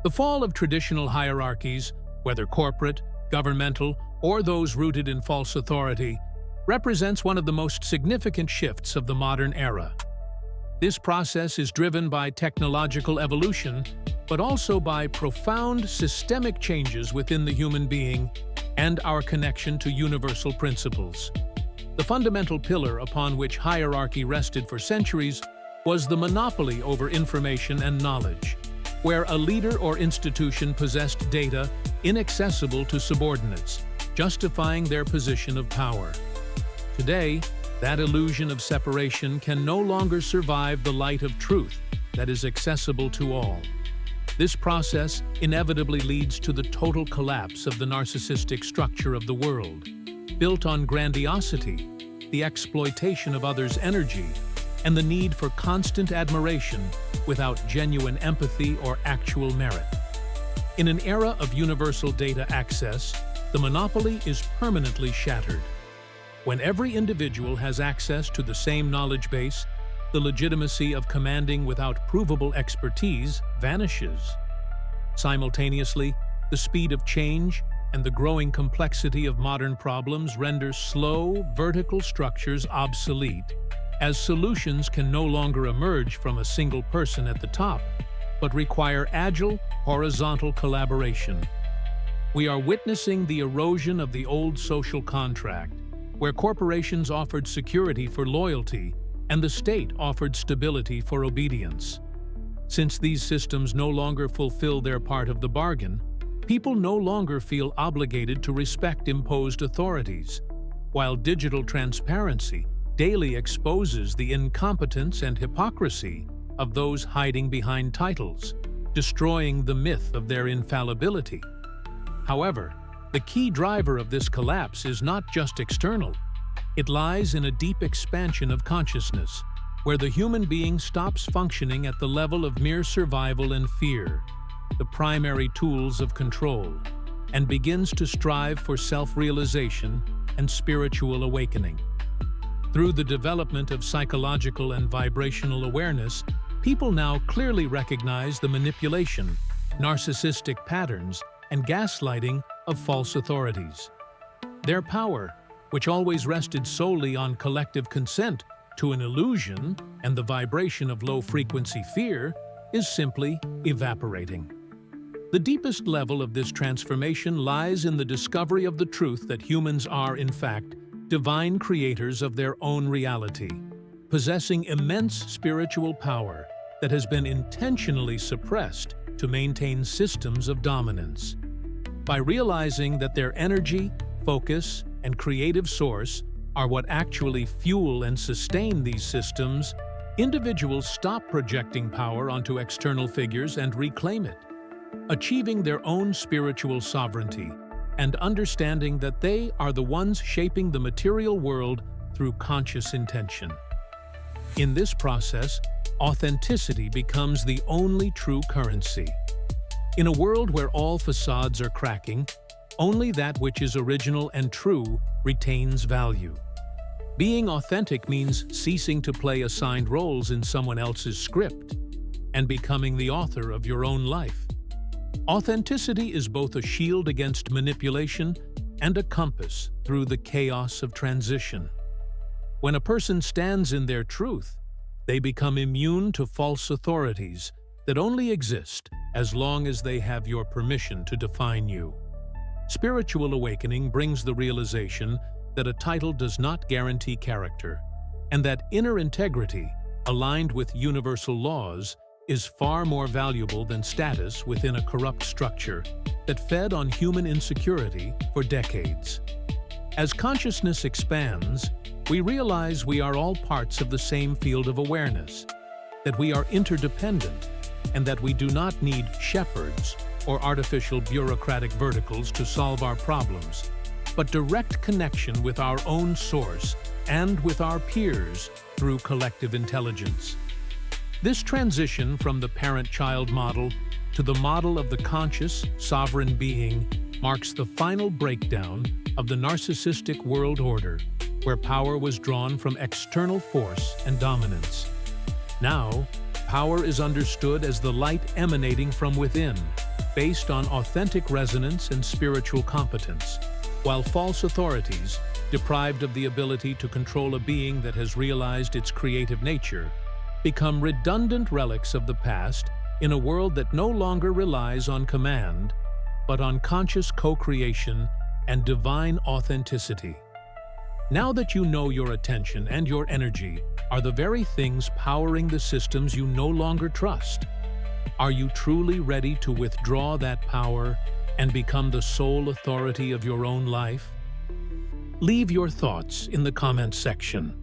The fall of traditional hierarchies, whether corporate, governmental, or those rooted in false authority, represents one of the most significant shifts of the modern era. This process is driven by technological evolution, but also by profound systemic changes within the human being and our connection to universal principles. The fundamental pillar upon which hierarchy rested for centuries was the monopoly over information and knowledge, where a leader or institution possessed data inaccessible to subordinates, justifying their position of power. Today, that illusion of separation can no longer survive the light of truth that is accessible to all. This process inevitably leads to the total collapse of the narcissistic structure of the world, built on grandiosity, the exploitation of others' energy, and the need for constant admiration without genuine empathy or actual merit. In an era of universal data access, the monopoly is permanently shattered. When every individual has access to the same knowledge base, the legitimacy of commanding without provable expertise vanishes. Simultaneously, the speed of change and the growing complexity of modern problems render slow, vertical structures obsolete, as solutions can no longer emerge from a single person at the top, but require agile, horizontal collaboration. We are witnessing the erosion of the old social contract, where corporations offered security for loyalty and the state offered stability for obedience. Since these systems no longer fulfill their part of the bargain, people no longer feel obligated to respect imposed authorities, while digital transparency daily exposes the incompetence and hypocrisy of those hiding behind titles, destroying the myth of their infallibility. However, the key driver of this collapse is not just external. It lies in a deep expansion of consciousness, where the human being stops functioning at the level of mere survival and fear, the primary tools of control, and begins to strive for self-realization and spiritual awakening. Through the development of psychological and vibrational awareness, people now clearly recognize the manipulation, narcissistic patterns, and gaslighting of false authorities. Their power, which always rested solely on collective consent to an illusion and the vibration of low-frequency fear, is simply evaporating. The deepest level of this transformation lies in the discovery of the truth that humans are, in fact, divine creators of their own reality, possessing immense spiritual power that has been intentionally suppressed to maintain systems of dominance. By realizing that their energy, focus, and creative source are what actually fuel and sustain these systems, individuals stop projecting power onto external figures and reclaim it, achieving their own spiritual sovereignty and understanding that they are the ones shaping the material world through conscious intention. In this process, authenticity becomes the only true currency. In a world where all facades are cracking, only that which is original and true retains value. Being authentic means ceasing to play assigned roles in someone else's script and becoming the author of your own life. Authenticity is both a shield against manipulation and a compass through the chaos of transition. When a person stands in their truth, they become immune to false authorities that only exist as long as they have your permission to define you. Spiritual awakening brings the realization that a title does not guarantee character, and that inner integrity, aligned with universal laws, is far more valuable than status within a corrupt structure that fed on human insecurity for decades. As consciousness expands, we realize we are all parts of the same field of awareness, that we are interdependent, and that we do not need shepherds or artificial bureaucratic verticals to solve our problems, but direct connection with our own source and with our peers through collective intelligence. This transition from the parent-child model to the model of the conscious, sovereign being marks the final breakdown of the narcissistic world order, where power was drawn from external force and dominance. Now, power is understood as the light emanating from within, based on authentic resonance and spiritual competence, while false authorities, deprived of the ability to control a being that has realized its creative nature, become redundant relics of the past in a world that no longer relies on command, but on conscious co-creation and divine authenticity. Now that you know your attention and your energy are the very things powering the systems you no longer trust, are you truly ready to withdraw that power and become the sole authority of your own life? Leave your thoughts in the comments section.